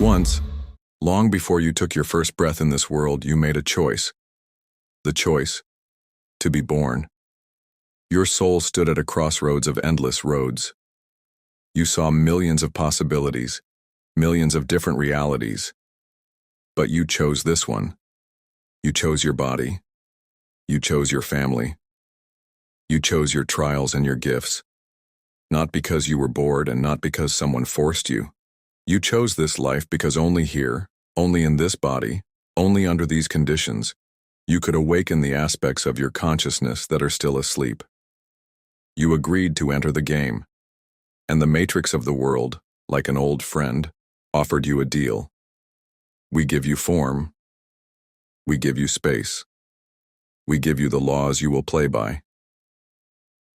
Once, long before you took your first breath in this world, you made a choice. The choice to be born. Your soul stood at a crossroads of endless roads. You saw millions of possibilities, millions of different realities. But you chose this one. You chose your body. You chose your family. You chose your trials and your gifts. Not because you were bored and not because someone forced you. You chose this life because only here, only in this body, only under these conditions, you could awaken the aspects of your consciousness that are still asleep. You agreed to enter the game, and the matrix of the world, like an old friend, offered you a deal. We give you form. We give you space. We give you the laws you will play by.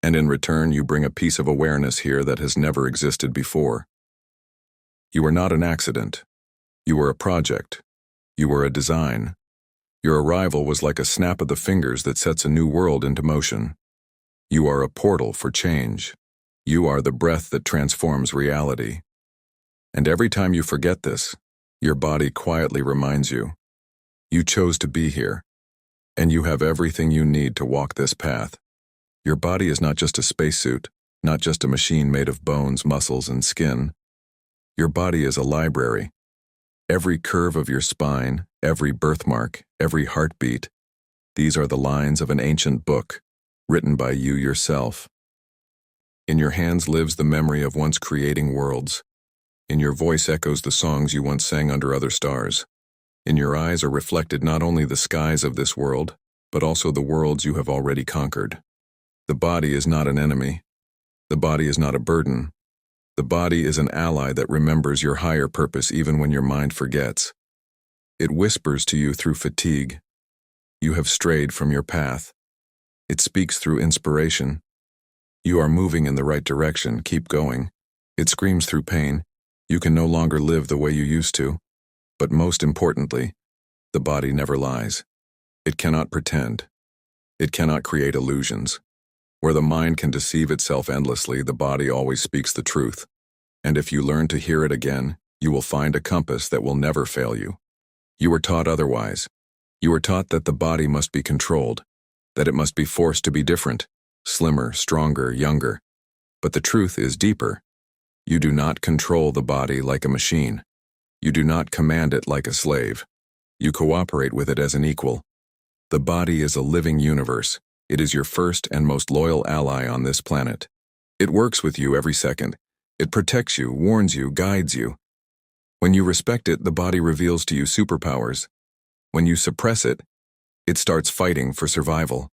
And in return, you bring a piece of awareness here that has never existed before. You are not an accident. You were a project. You were a design. Your arrival was like a snap of the fingers that sets a new world into motion. You are a portal for change. You are the breath that transforms reality. And every time you forget this, your body quietly reminds you. You chose to be here, and you have everything you need to walk this path. Your body is not just a spacesuit, not just a machine made of bones, muscles, and skin. Your body is a library. Every curve of your spine, every birthmark, every heartbeat, these are the lines of an ancient book, written by you yourself. In your hands lives the memory of once creating worlds. In your voice echoes the songs you once sang under other stars. In your eyes are reflected not only the skies of this world, but also the worlds you have already conquered. The body is not an enemy. The body is not a burden. The body is an ally that remembers your higher purpose even when your mind forgets. It whispers to you through fatigue. You have strayed from your path. It speaks through inspiration. You are moving in the right direction, keep going. It screams through pain. You can no longer live the way you used to. But most importantly, the body never lies. It cannot pretend. It cannot create illusions. Where the mind can deceive itself endlessly, the body always speaks the truth. And if you learn to hear it again, you will find a compass that will never fail you. You were taught otherwise. You were taught that the body must be controlled, that it must be forced to be different, slimmer, stronger, younger. But the truth is deeper. You do not control the body like a machine. You do not command it like a slave. You cooperate with it as an equal. The body is a living universe. It is your first and most loyal ally on this planet. It works with you every second. It protects you, warns you, guides you. When you respect it, the body reveals to you superpowers. When you suppress it, it starts fighting for survival.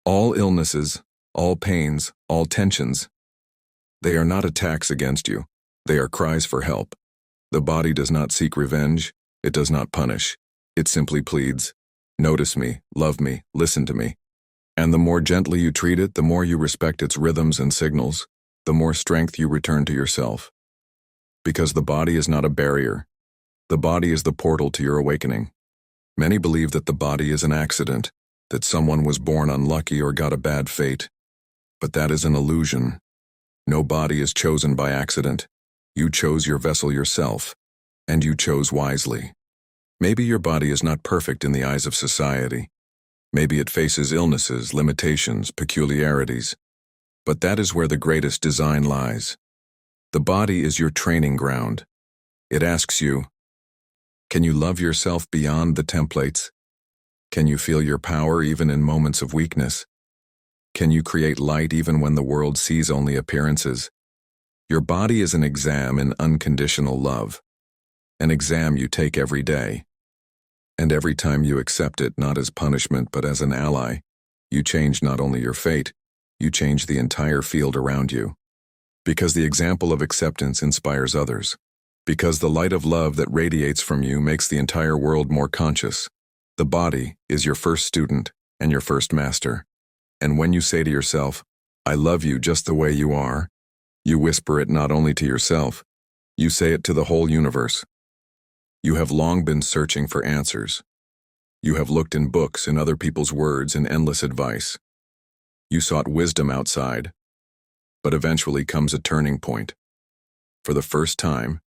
All illnesses, all pains, all tensions, they are not attacks against you. They are cries for help. The body does not seek revenge. It does not punish. It simply pleads, notice me, love me, listen to me. And the more gently you treat it, the more you respect its rhythms and signals, the more strength you return to yourself. Because the body is not a barrier. The body is the portal to your awakening. Many believe that the body is an accident, that someone was born unlucky or got a bad fate. But that is an illusion. No body is chosen by accident. You chose your vessel yourself, and you chose wisely. Maybe your body is not perfect in the eyes of society. Maybe it faces illnesses, limitations, peculiarities. But that is where the greatest design lies. The body is your training ground. It asks you, can you love yourself beyond the templates? Can you feel your power even in moments of weakness? Can you create light even when the world sees only appearances? Your body is an exam in unconditional love. An exam you take every day. And every time you accept it, not as punishment but as an ally, you change not only your fate, you change the entire field around you. Because the example of acceptance inspires others. Because the light of love that radiates from you makes the entire world more conscious. The body is your first student and your first master. And when you say to yourself, I love you just the way you are, you whisper it not only to yourself, you say it to the whole universe. You have long been searching for answers. You have looked in books, in other people's words, in endless advice. You sought wisdom outside. But eventually comes a turning point. For the first time,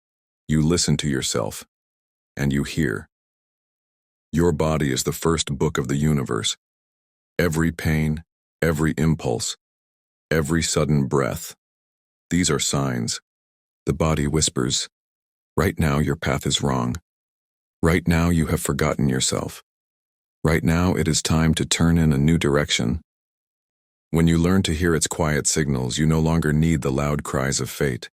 You listen to yourself, and you hear. Your body is the first book of the universe. Every pain, every impulse, every sudden breath. These are signs. The body whispers, right now your path is wrong. Right now you have forgotten yourself. Right now it is time to turn in a new direction. When you learn to hear its quiet signals, you no longer need the loud cries of fate.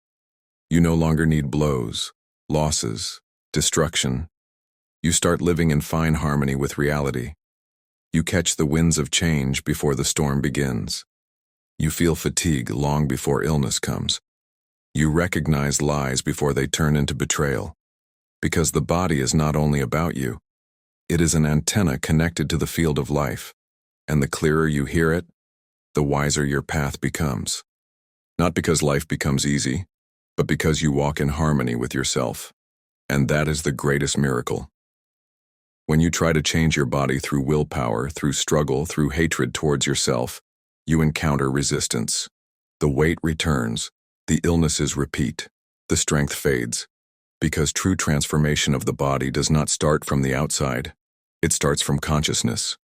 You no longer need blows, losses, destruction. You start living in fine harmony with reality. You catch the winds of change before the storm begins. You feel fatigue long before illness comes. You recognize lies before they turn into betrayal. Because the body is not only about you, it is an antenna connected to the field of life. And the clearer you hear it, the wiser your path becomes. Not because life becomes easy, but because you walk in harmony with yourself. And that is the greatest miracle. When you try to change your body through willpower, through struggle, through hatred towards yourself, you encounter resistance. The weight returns, the illnesses repeat, the strength fades. Because true transformation of the body does not start from the outside, it starts from consciousness.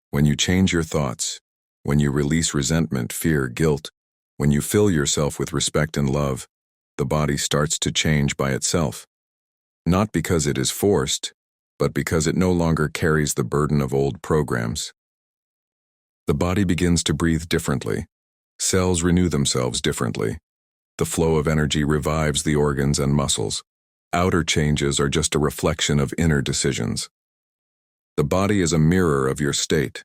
When you change your thoughts, when you release resentment, fear, guilt, when you fill yourself with respect and love, the body starts to change by itself. Not because it is forced, but because it no longer carries the burden of old programs. The body begins to breathe differently. Cells renew themselves differently. The flow of energy revives the organs and muscles. Outer changes are just a reflection of inner decisions. The body is a mirror of your state,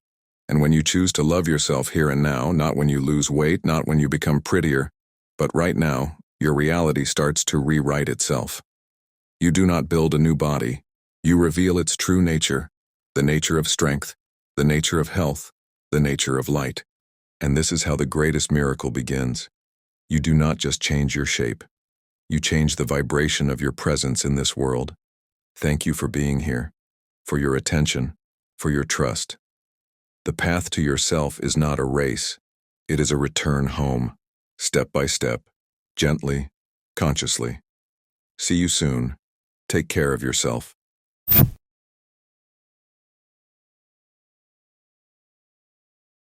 and when you choose to love yourself here and now, not when you lose weight, not when you become prettier, but right now, your reality starts to rewrite itself. You do not build a new body. You reveal its true nature, the nature of strength, the nature of health, the nature of light. And this is how the greatest miracle begins. You do not just change your shape. You change the vibration of your presence in this world. Thank you for being here, for your attention, for your trust. The path to yourself is not a race. It is a return home, step by step, gently, consciously. See you soon. Take care of yourself.